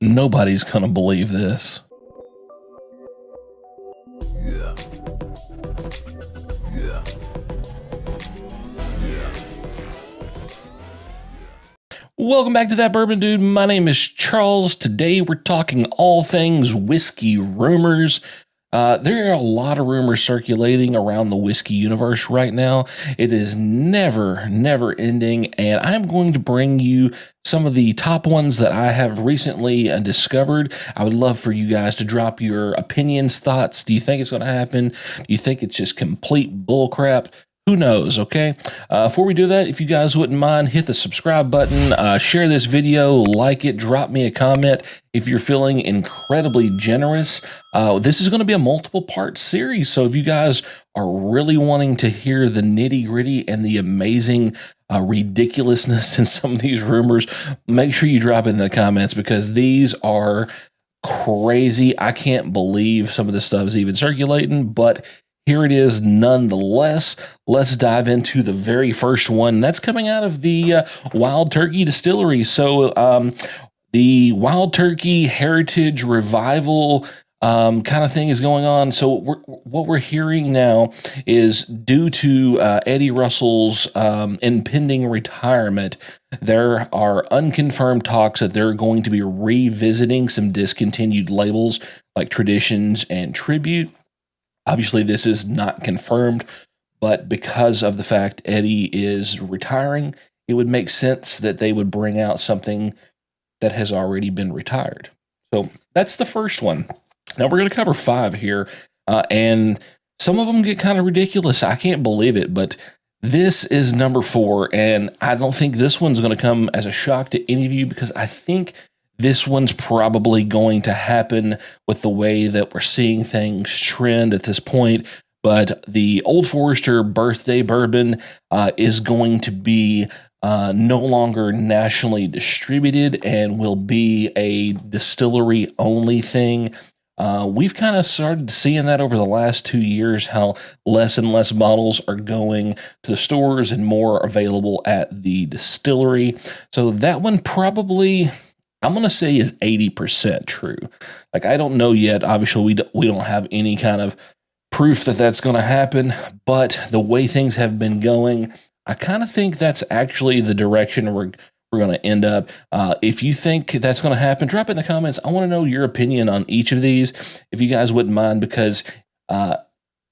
Nobody's gonna believe this. Welcome back to That Bourbon Dude. My name is Charles. Today we're talking all things whiskey rumors. There are a lot of rumors circulating around the whiskey universe right now. It is never ending, and I'm going to bring you some of the top ones that I have recently discovered. I would love for you guys to drop your opinions, thoughts. Do you think it's going to happen? Do you think it's just complete bullcrap? Who knows, okay? Before we do that, if you guys wouldn't mind, hit the subscribe button, share this video, like it, drop me a comment if you're feeling incredibly generous. This is going to be a multiple part series, so if you guys are really wanting to hear the nitty gritty and the amazing ridiculousness in some of these rumors, make sure you drop it in the comments because these are crazy. I can't believe some of this stuff is even circulating, but here it is nonetheless. Let's dive into the very first one. That's coming out of the Wild Turkey Distillery. So the Wild Turkey Heritage Revival kind of thing is going on. So what we're hearing now is due to Eddie Russell's impending retirement, there are unconfirmed talks that they're going to be revisiting some discontinued labels like Traditions and Tribute. Obviously, this is not confirmed, but because of the fact Eddie is retiring, it would make sense that they would bring out something that has already been retired. So that's the first one. Now we're going to cover 5 here, and some of them get kind of ridiculous. I can't believe it, but this is number 4, and I don't think this one's going to come as a shock to any of you because I think this one's probably going to happen with the way that we're seeing things trend at this point. But the Old Forester Birthday Bourbon is going to be no longer nationally distributed and will be a distillery only thing. We've kind of started seeing that over the last 2 years, how less and less bottles are going to the stores and more available at the distillery. So that one probably, I'm going to say, is 80% true. Like, I don't know yet. Obviously, we don't have any kind of proof that that's going to happen, but the way things have been going, I kind of think that's actually the direction we're going to end up. If you think that's going to happen, drop it in the comments. I want to know your opinion on each of these, if you guys wouldn't mind, because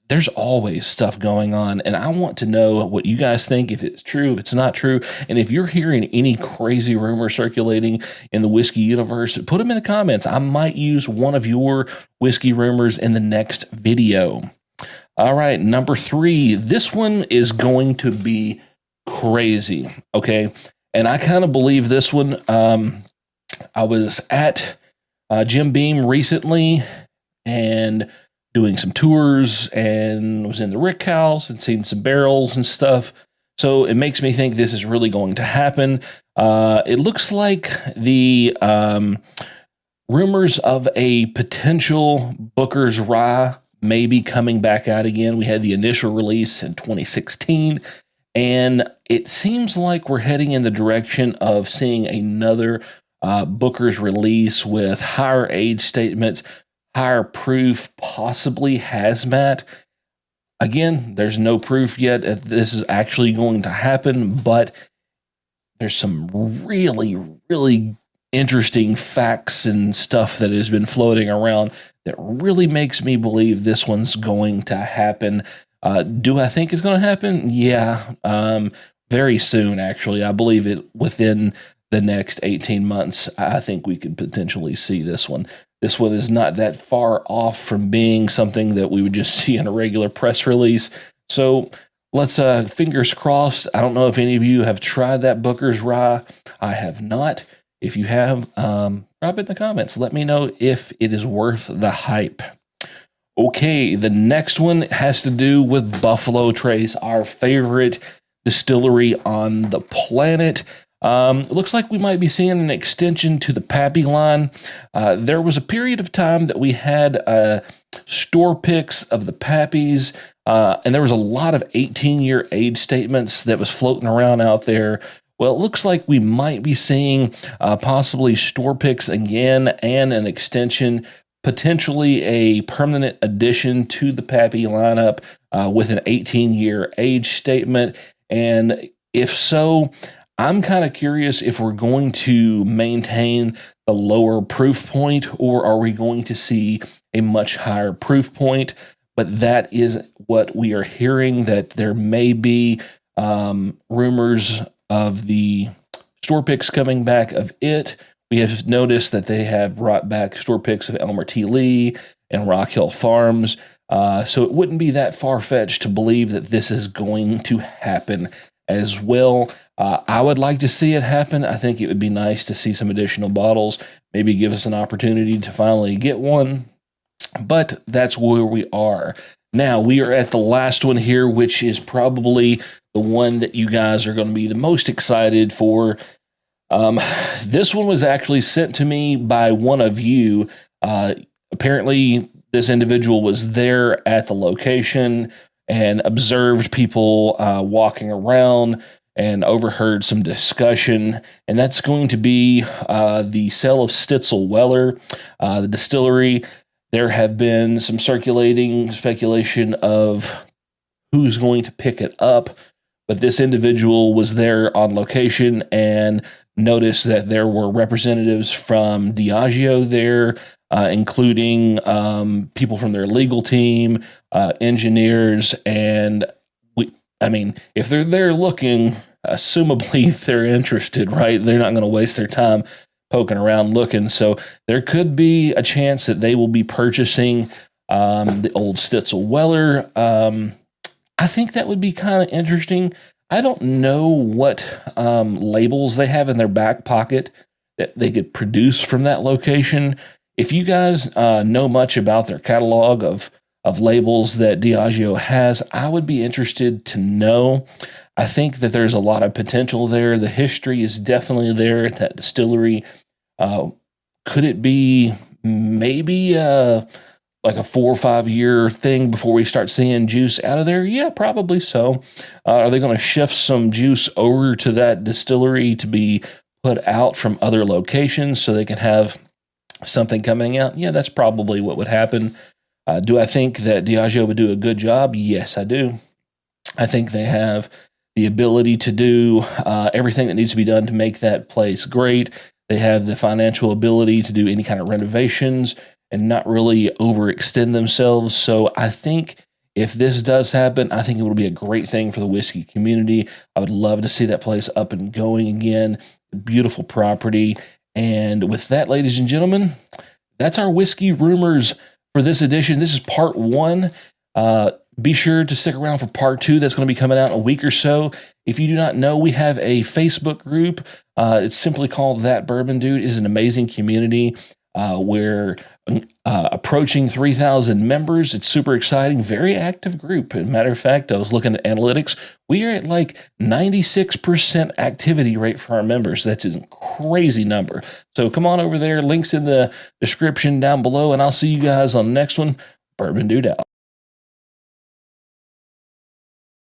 there's always stuff going on, and I want to know what you guys think, if it's true, if it's not true, and if you're hearing any crazy rumors circulating in the whiskey universe, put them in the comments. I might use one of your whiskey rumors in the next video. All right, number 3. This one is going to be crazy, okay? And I kind of believe this one. I was at Jim Beam recently, and doing some tours, and was in the Rick House and seen some barrels and stuff. So it makes me think this is really going to happen. It looks like the rumors of a potential Booker's Rye may be coming back out again. We had the initial release in 2016, and it seems like we're heading in the direction of seeing another Booker's release with higher age statements, higher proof, possibly hazmat. Again, there's no proof yet that this is actually going to happen, but there's some really interesting facts and stuff that has been floating around that really makes me believe this one's going to happen. Do I think it's going to happen? Yeah, very soon, actually. I believe it within the next 18 months. I think we could potentially see this one. This one is not that far off from being something that we would just see in a regular press release. So let's fingers crossed. I don't know if any of you have tried that Booker's Rye. I have not. If you have, drop it in the comments. Let me know if it is worth the hype. Okay, the next one has to do with Buffalo Trace, our favorite distillery on the planet. It looks like we might be seeing an extension to the Pappy line. There was a period of time that we had store picks of the Pappies, and there was a lot of 18-year age statements that was floating around out there Well, it looks like we might be seeing possibly store picks again and an extension, potentially a permanent addition to the Pappy lineup with an 18-year age statement. And if so, I'm kind of curious if we're going to maintain the lower proof point, or are we going to see a much higher proof point? But that is what we are hearing, that there may be rumors of the store picks coming back of it. We have noticed that they have brought back store picks of Elmer T. Lee and Rock Hill Farms. So it wouldn't be that far-fetched to believe that this is going to happen as well. I would like to see it happen. I think it would be nice to see some additional bottles, maybe give us an opportunity to finally get one. But that's where we are. Now, we are at the last one here, which is probably the one that you guys are going to be the most excited for. This one was actually sent to me by one of you. Apparently, this individual was there at the location and observed people walking around and overheard some discussion. And that's going to be the sale of Stitzel-Weller, the distillery. There have been some circulating speculation of who's going to pick it up, but this individual was there on location and noticed that there were representatives from Diageo there, including people from their legal team, engineers, and if they're there looking, assumably they're interested, right? They're not going to waste their time poking around looking. So there could be a chance that they will be purchasing the old Stitzel-Weller. I think that would be kind of interesting. I don't know what labels they have in their back pocket that they could produce from that location. If you guys know much about their catalog of labels that Diageo has, I would be interested to know. I think that there's a lot of potential there. The history is definitely there at that distillery. Could it be maybe like a 4 or 5 year thing before we start seeing juice out of there? Yeah, probably so. Are they going to shift some juice over to that distillery to be put out from other locations so they can have something coming out? Yeah, that's probably what would happen. Do I think that Diageo would do a good job? Yes, I do. I think they have the ability to do everything that needs to be done to make that place great. They have the financial ability to do any kind of renovations and not really overextend themselves. So I think if this does happen, I think it will be a great thing for the whiskey community. I would love to see that place up and going again. Beautiful property. And with that, ladies and gentlemen, that's our whiskey rumors for this edition. This is part 1. Be sure to stick around for part 2. That's going to be coming out in a week or so. If you do not know, we have a Facebook group. It's simply called That Bourbon Dude. It is an amazing community. We're approaching 3,000 members. It's super exciting. Very active group. As a matter of fact, I was looking at analytics. We are at like 96% activity rate for our members. That's a crazy number. So come on over there. Links in the description down below, and I'll see you guys on the next one. Bourbon Dude out.